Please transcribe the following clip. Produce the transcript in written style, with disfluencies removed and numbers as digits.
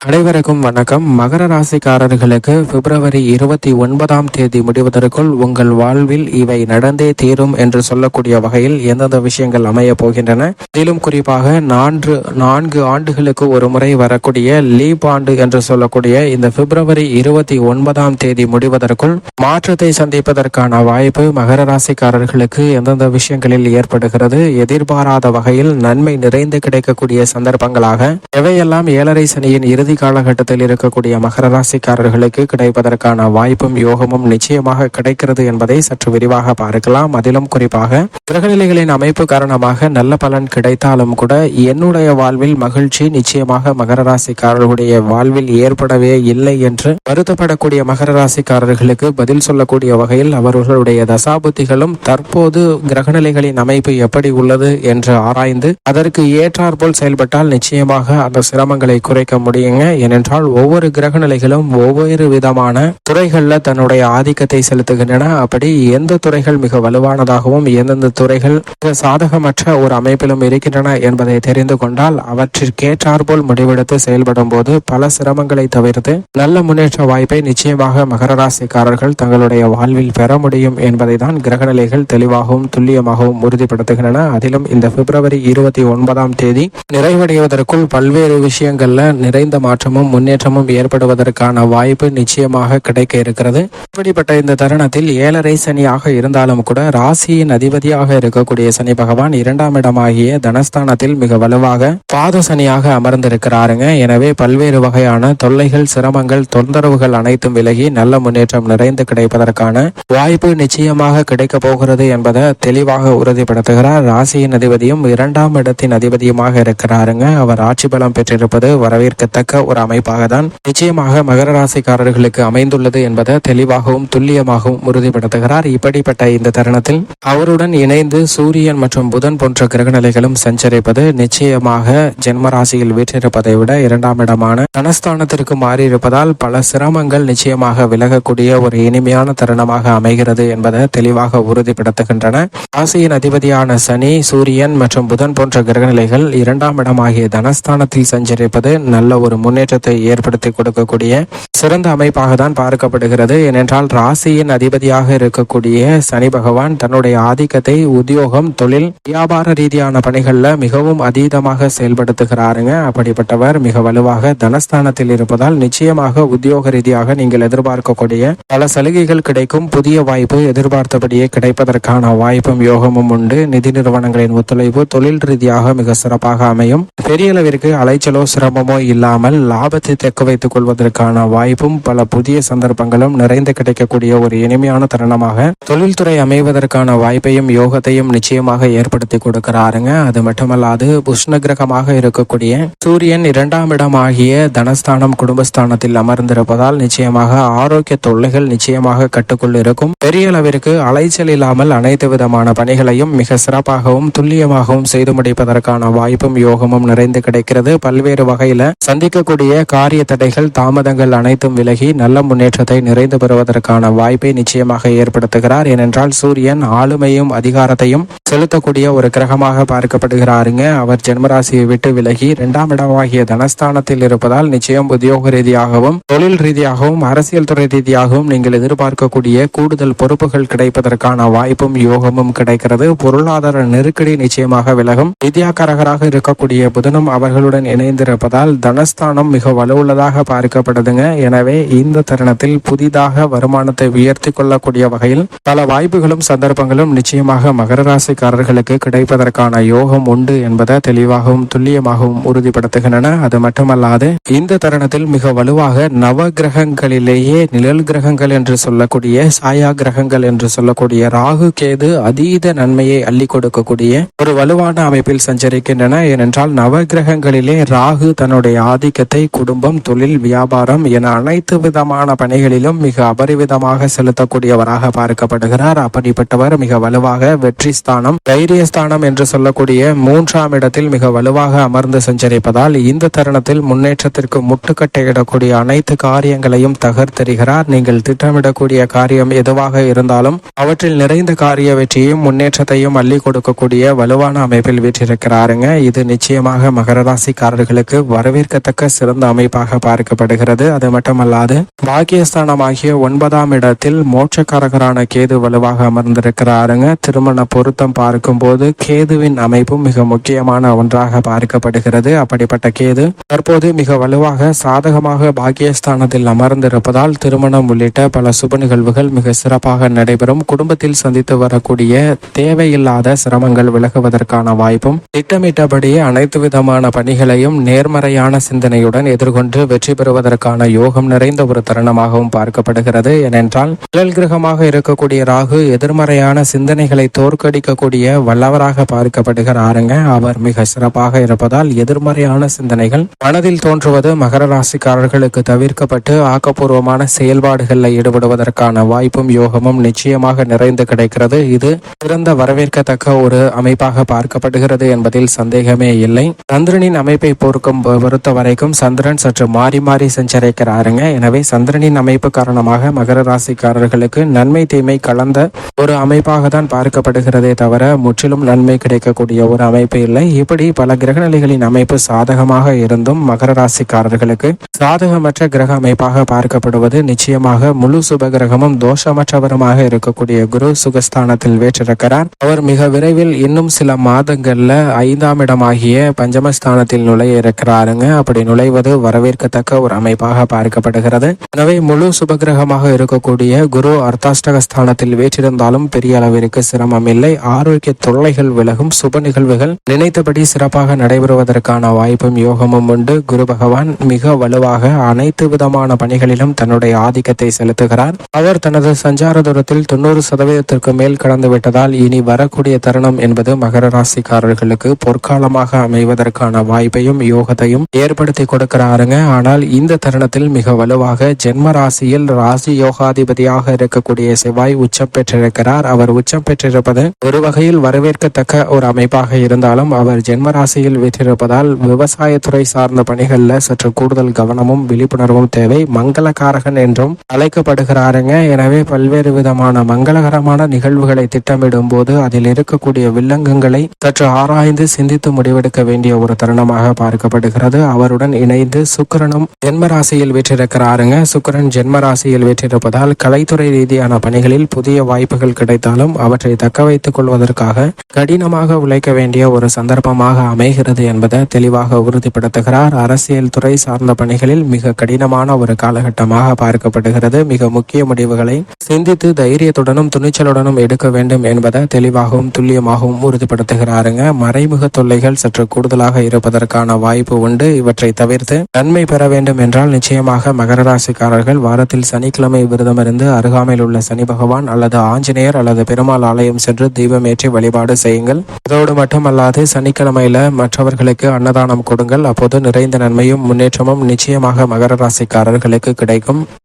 அனைவருக்கும் வணக்கம். மகர ராசிக்காரர்களுக்கு பிப்ரவரி 29ஆம் தேதி முடிவதற்குள் உங்கள் வாழ்வில் இவை நடந்தே தீரும் என்று சொல்லக்கூடிய வகையில் எந்தெந்த விஷயங்கள் அமைய போகின்றன, அதிலும் குறிப்பாக 4 ஆண்டுகளுக்கு ஒரு முறை வரக்கூடிய லீப் ஆண்டு என்று சொல்லக்கூடிய இந்த பிப்ரவரி 29ஆம் தேதி முடிவதற்குள் மாற்றத்தை சந்திப்பதற்கான வாய்ப்பு மகர ராசிக்காரர்களுக்கு எந்தெந்த விஷயங்களில் ஏற்படுகிறது, எதிர்பாராத வகையில் நன்மை நிறைந்து கிடைக்கக்கூடிய சந்தர்ப்பங்களாக எவையெல்லாம் ஏழரை சனியின் இறுதி காலகட்டத்தில் இருக்கக்கூடிய மகர ராசிக்காரர்களுக்கு கிடைப்பதற்கான வாய்ப்பும் யோகமும் நிச்சயமாக கிடைக்கிறது என்பதை சற்று விரிவாக பார்க்கலாம். அதிலும் குறிப்பாக கிரகநிலைகளின் அமைப்பு காரணமாக நல்ல பலன் கிடைத்தாலும் கூட என்னுடைய வாழ்வில் மகிழ்ச்சி நிச்சயமாக மகர ராசிக்காரர்களுடைய வாழ்வில் ஏற்படவே இல்லை என்று வருத்தப்படக்கூடிய மகர ராசிக்காரர்களுக்கு பதில் சொல்லக்கூடிய வகையில் அவர்களுடைய தசாபுத்திகளும் தற்போது கிரகநிலைகளின் அமைப்பு எப்படி உள்ளது என்று ஆராய்ந்து அதற்கு ஏற்றாற்போல் செயல்பட்டால் நிச்சயமாக அந்த சிரமங்களை குறைக்க முடியுங்க. ஏனென்றால் ஒவ்வொரு கிரக நிலைகளும் ஒவ்வொரு விதமான துறைகள்ல தன்னுடைய ஆதிக்கத்தை செலுத்துகின்றன. அப்படி எந்த துறைகள் மிக வலுவானதாகவும் எந்தெந்த துறைகள் சாதகமற்ற ஒரு அமைப்பிலும் இருக்கின்றன என்பதை தெரிந்து கொண்டால் அவற்றிற்கேற்றாற்போல் முடிவெடுத்து செயல்படும் போது பல சிரமங்களை தவிர்த்து நல்ல முன்னேற்ற வாய்ப்பை நிச்சயமாக மகர ராசிக்காரர்கள் தங்களுடைய வாழ்வில் பெற முடியும் என்பதை தான் கிரகநிலைகள் தெளிவாகவும் துல்லியமாகவும் உறுதிப்படுத்துகின்றன. அதிலும் இந்த பிப்ரவரி 29ஆம் தேதி நிறைவடைவதற்குள் பல்வேறு விஷயங்கள்ல நிறைந்த மாற்றமும் முன்னேற்றமும் ஏற்படுவதற்கான வாய்ப்பு நிச்சயமாக கிடைக்க இருக்கிறது. இப்படிப்பட்ட இந்த தருணத்தில் ஏழரை சனியாக இருந்தாலும் கூட ராசியின் அதிபதியாக இருக்கக்கூடிய சனி பகவான் 2ஆம் இடமாகிய தனஸ்தானத்தில் மிக வலுவாக பாத சனியாக அமர்ந்திருக்கிறாருங்க. எனவே பல்வேறு வகையான தொல்லைகள், சிரமங்கள், தொந்தரவுகள் அனைத்தும் விலகி நல்ல முன்னேற்றம் நிறைந்து கிடைப்பதற்கான வாய்ப்பு நிச்சயமாக கிடைக்க போகிறது என்பதை தெளிவாக உறுதிப்படுத்துகிறார். ராசியின் அதிபதியும் 2ஆம் இடத்தின் அதிபதியுமாக இருக்கிறாருங்க. அவர் ஆட்சி பலம் பெற்றிருப்பது வரவேற்கத்தக்க ஒரு அமைப்பாக தான் நிச்சயமாக மகர ராசிக்காரர்களுக்கு அமைந்துள்ளது என்பதை தெளிவாகவும் துல்லியமாகவும் உறுதிப்படுத்துகிறார். இப்படிப்பட்ட இந்த தருணத்தில் அவருடன் இணைந்து சூரியன் மற்றும் புதன் போன்ற கிரகநிலைகளும் சஞ்சரிப்பது நிச்சயமாக ஜென்ம ராசியில் வீற்றிருப்பதை விட 2ஆம் இடமான தனஸ்தானத்திற்கு மாறியிருப்பதால் பல சிரமங்கள் நிச்சயமாக விலகக்கூடிய ஒரு இனிமையான தருணமாக அமைகிறது என்பதை தெளிவாக உறுதிப்படுத்துகின்றன. ராசியின் அதிபதியான சனி, சூரியன் மற்றும் புதன் போன்ற கிரகநிலைகள் 2ஆம் இடமாகிய தனஸ்தானத்தில் சஞ்சரிப்பது நல்ல ஒரு முன்னேற்றத்தை ஏற்படுத்தி கொடுக்கக்கூடிய சிறந்த அமைப்பாக தான் பார்க்கப்படுகிறது. ஏனென்றால் ராசியின் அதிபதியாக இருக்கக்கூடிய சனி பகவான் தன்னுடைய ஆதிக்கத்தை உத்தியோகம், தொழில், வியாபார ரீதியான பணிகள்ல மிகவும் அதீதமாக செயல்படுத்துகிறாருங்க. அப்படிப்பட்டவர் மிக வலுவாக தனஸ்தானத்தில் இருப்பதால் நிச்சயமாக உத்தியோக ரீதியாக நீங்கள் எதிர்பார்க்கக்கூடிய பல சலுகைகள் கிடைக்கும். புதிய வாய்ப்பு எதிர்பார்த்தபடியே கிடைப்பதற்கான வாய்ப்பும் யோகமும் உண்டு. நிதி நிறுவனங்களின் ஒத்துழைப்பு தொழில் ரீதியாக மிக சிறப்பாக அமையும். பெரிய அளவிற்கு அலைச்சலோ சிரமமோ இல்லாமல் லாபத்தை தக்க வைத்துக் கொள்வதற்கான வாய்ப்பும் பல புதிய சந்தர்ப்பங்களும் நிறைந்து கிடைக்கக்கூடிய ஒரு இனிமையான தருணமாக தொழில்துறை அமைவதற்கான வாய்ப்பையும் யோகத்தையும் நிச்சயமாக ஏற்படுத்தி கொடுக்கிறாருங்க. அது மட்டுமல்லாது உஷ்ண கிரகமாக இருக்கக்கூடிய சூரியன் 2ஆம் இடமாகிய தனஸ்தானம், குடும்பஸ்தானத்தில் அமர்ந்திருப்பதால் நிச்சயமாக ஆரோக்கிய தொல்லைகள் நிச்சயமாக கட்டுக்குள் இருக்கும். பெரிய அளவிற்கு அலைச்சல் இல்லாமல் அனைத்து விதமான பணிகளையும் மிக சிறப்பாகவும் துல்லியமாகவும் செய்து முடிப்பதற்கான வாய்ப்பும் யோகமும் நிறைந்து கிடைக்கிறது. பல்வேறு வகையில சந்திக்கக்கூடிய காரிய தடைகள், தாமதங்கள் அனைத்தும் விலகி நல்ல முன்னேற்றத்தை நிறைந்து பெறுவதற்கான வாய்ப்பை நிச்சயமாக ஏற்படுத்துகிறார். ஏனென்றால் சூரியன் ஆளுமையும் அதிகாரத்தையும் செலுத்தக்கூடிய ஒரு கிரகமாக பார்க்கப்படுகிறாருங்க. அவர் ஜென்மராசியை விட்டு விலகி 2ஆம் இடமாகிய தனஸ்தானத்தில் இருப்பதால் நிச்சயம் உத்தியோக ரீதியாகவும் தொழில் ரீதியாகவும் அரசியல் துறை ரீதியாகவும் நீங்கள் எதிர்பார்க்கக்கூடிய கூடுதல் பொறுப்புகள் கிடைப்பதற்கான வாய்ப்பும் யோகமும் கிடைக்கிறது. பொருளாதார நெருக்கடி நிச்சயமாக விலகும். வித்யாகாரகராக இருக்கக்கூடிய புதனும் அவர்களுடன் இணைந்திருப்பதால் தனஸ்தானம் மிக வலுவுள்ளதாக பார்க்கப்படுதுங்க. எனவே இந்த தருணத்தில் புதிதாக வருமானத்தை உயர்த்தி கொள்ளக்கூடிய வகையில் பல வாய்ப்புகளும் சந்தர்ப்பங்களும் நிச்சயமாக மகர ராசிக்காரர்களுக்கு கிடைப்பதற்கான யோகம் உண்டு என்பதை தெளிவாகவும் துல்லியமாகவும் உறுதிப்படுத்துகின்றன. அது மட்டுமல்லாது இந்த தருணத்தில் மிக வலுவாக நவ கிரகங்களிலேயே நிழல் கிரகங்கள் என்று சொல்லக்கூடிய சாயா கிரகங்கள் என்று சொல்லக்கூடிய ராகு, கேது அதீத நன்மையை அள்ளி கொடுக்கக்கூடிய ஒரு வலுவான அமைப்பில் சஞ்சரிக்கின்றன. ஏனென்றால் நவ கிரகங்களிலே ராகு தன்னுடைய ஆதிக்கத்தை குடும்பம், தொழில், வியாபாரம் என அனைத்து விதமான பணிகளிலும் மிக அபரிவிதமாக செலுத்தக்கூடியவராக பார்க்கப்படுகிறார். அப்படிப்பட்டவர் மிக வலுவாக வெற்றி ஸ்தானம், தைரியஸ்தானம் என்று சொல்லக்கூடிய 3ஆம் இடத்தில் மிக வலுவாக அமர்ந்து சஞ்சரிப்பதால் இந்த தருணத்தில் முன்னேற்றத்திற்கு முட்டுக்கட்டையிடக்கூடிய அனைத்து காரியங்களையும் தகர்த்தெறிகிறார். நீங்கள் திட்டமிடக்கூடிய காரியம் எதுவாக இருந்தாலும் அவற்றில் நிறைந்த காரிய வெற்றியையும் முன்னேற்றத்தையும் அள்ளி கொடுக்கக்கூடிய வலுவான அமைப்பில் வீற்றிருக்கிறாருங்க. இது நிச்சயமாக மகர ராசிக்காரர்களுக்கு வரவேற்கத்தக்க மிக சிறந்த அமைப்பாக பார்க்கப்படுகிறது. அது மட்டுமல்லாது பாக்கியஸ்தானமாகிய 9ஆம் இடத்தில் மோட்சக்காரகரான கேது வலுவாக அமர்ந்திருக்கிறாருங்க. திருமண பொருத்தம் பார்க்கும்போது கேதுவின் அமைப்பும் மிக முக்கியமான ஒன்றாக பார்க்கப்படுகிறது. அப்படிப்பட்ட கேது தற்போது மிக வலுவாக சாதகமாக பாக்கியஸ்தானத்தில் அமர்ந்திருப்பதால் திருமணம் உள்ளிட்ட பல சுப நிகழ்வுகள் மிக சிறப்பாக நடைபெறும். குடும்பத்தில் சந்தித்து வரக்கூடிய தேவையில்லாத சிரமங்கள் விலகுவதற்கான வாய்ப்பும், திட்டமிட்டபடியே அனைத்து விதமான பணிகளையும் நேர்மறையான சிந்தனையுடன் எதிர்கொண்டு வெற்றி பெறுவதற்கான யோகம் நிறைந்த ஒரு தருணமாகவும் பார்க்கப்படுகிறது. ஏனென்றால் நிழல் கிரகமாக இருக்கக்கூடிய ராகு எதிர்மறையான சிந்தனைகளை தோற்கடிக்கக்கூடிய வல்லவராக பார்க்கப்படுகிறாருங்க. அவர் மிக சிறப்பாக இருப்பதால் எதிர்மறையான சிந்தனைகள் மனதில் தோன்றுவது மகர ராசிக்காரர்களுக்கு தவிர்க்கப்பட்டு ஆக்கப்பூர்வமான செயல்பாடுகளில் ஈடுபடுவதற்கான வாய்ப்பும் யோகமும் நிச்சயமாக நிறைந்து கிடைக்கிறது. இது சிறந்த வரவேற்கத்தக்க ஒரு அமைப்பாக பார்க்கப்படுகிறது என்பதில் சந்தேகமே இல்லை. சந்திரனின் அமைப்பை பொறுத்த வரைக்கும் சந்திரன் சற்று மாறி மாறி சஞ்சரிக்கிறாருங்க. எனவே சந்திரனின் அமைப்பு காரணமாக மகர ராசிக்காரர்களுக்கு நன்மை தீமை கலந்த ஒரு அமைப்பாக தான் பார்க்கப்படுகிறதே தவிர முற்றிலும் நன்மை கிடைக்கக்கூடிய ஒரு அமைப்பு இல்லை. இப்படி பல கிரகநிலைகளின் அமைப்பு சாதகமாக இருந்தும் மகர ராசிக்காரர்களுக்கு சாதகமற்ற கிரக அமைப்பாக பார்க்கப்படுவது நிச்சயமாக முழு சுப கிரகமும் தோஷமற்றவருமாக இருக்கக்கூடிய குரு சுகஸ்தானத்தில் வேற்றிருக்கிறார். அவர் மிக விரைவில் இன்னும் சில மாதங்கள்ல 5ஆம் இடமாகிய பஞ்சமஸ்தானத்தில் நுழைய இருக்கிறாருங்க. அப்படி நுழைவது வரவேற்கத்தக்க ஒரு அமைப்பாக பார்க்கப்படுகிறது. எனவே முழு சுபகிரகமாக இருக்கக்கூடிய குரு அர்த்தாஷ்டக ஸ்தானத்தில் வேற்றிருந்தாலும் பெரிய அளவிற்கு சிரமம் இல்லை. ஆரோக்கிய தொல்லைகள் விலகும். சுப நிகழ்வுகள் நினைத்தபடி சிறப்பாக நடைபெறுவதற்கான வாய்ப்பும் யோகமும் உண்டு. குரு பகவான் மிக வலுவாக அனைத்து விதமான பணிகளிலும் தன்னுடைய ஆதிக்கத்தை செலுத்துகிறார். அவர் தனது சஞ்சார தூரத்தில் 90% மேல் கடந்து விட்டதால் இனி வரக்கூடிய தருணம் என்பது மகர ராசிக்காரர்களுக்கு பொற்காலமாக அமைவதற்கான வாய்ப்பையும் யோகத்தையும் ஏற்படுத்தி கொடுக்கிறாருங்க. ஆனால் இந்த தருணத்தில் மிக வலுவாக ஜென்ம ராசியில் ராசி யோகாதிபதியாக இருக்கக்கூடிய செவ்வாய் உச்சம் பெற்றிருக்கிறார். அவர் உச்சம் பெற்றிருப்பது ஒரு வகையில் வரவேற்கத்தக்க ஒரு அமைப்பாக இருந்தாலும் அவர் ஜென்ம ராசியில் வீற்றிருப்பதால் விவசாயத்துறை சார்ந்த பணிகளில் சற்று கூடுதல் கவனமும் விழிப்புணர்வும் தேவை. மங்களகாரகன் என்றும் அழைக்கப்படுகிறாருங்க. எனவே பல்வேறு விதமான மங்களகரமான நிகழ்வுகளை திட்டமிடும் போது அதில் இருக்கக்கூடிய வில்லங்கங்களை சற்று ஆராய்ந்து சிந்தித்து முடிவெடுக்க வேண்டிய ஒரு தருணமாக பார்க்கப்படுகிறது. அவருடன் இணைந்து சுக்கிரனும் ஜென்ம ராசியில் வீற்றிருக்கிறாருங்க. சுக்கிரன் ஜென்ம ராசியில் வீற்றிருப்பதால் கலைத்துறை ரீதியான பணிகளில் புதிய வாய்ப்புகள் கிடைத்தாலும் அவற்றை தக்க வைத்துக் கொள்வதற்காக கடினமாக உழைக்க வேண்டிய ஒரு சந்தர்ப்பமாக அமைகிறது என்பதை தெளிவாக உறுதிப்படுத்துகிறார். அரசியல் துறை சார்ந்த பணிகளில் மிக கடினமான ஒரு காலகட்டமாக பார்க்கப்படுகிறது. மிக முக்கிய முடிவுகளை சிந்தித்து தைரியத்துடனும் துணிச்சலுடனும் எடுக்க வேண்டும் என்பதை தெளிவாகவும் துல்லியமாகவும் உறுதிப்படுத்துகிறாருங்க. மறைமுக தொல்லைகள் சற்று கூடுதலாக இருப்பதற்கான வாய்ப்பு உண்டு. இவற்றை தவிர்த்து நன்மை பெற வேண்டும் என்றால் நிச்சயமாக மகர ராசிக்காரர்கள் வாரத்தில் சனிக்கிழமை விரதமிருந்து அருகாமையில் உள்ள சனி பகவான் அல்லது ஆஞ்சநேயர் அல்லது பெருமாள் ஆலயம் சென்று தீபம் ஏற்றி வழிபாடு செய்யுங்கள். இதோடு மட்டுமல்லாது சனிக்கிழமையில மற்றவர்களுக்கு அன்னதானம் கொடுங்கள். அப்போது நிறைந்த நன்மையும் முன்னேற்றமும் நிச்சயமாக மகர ராசிக்காரர்களுக்கு கிடைக்கும்.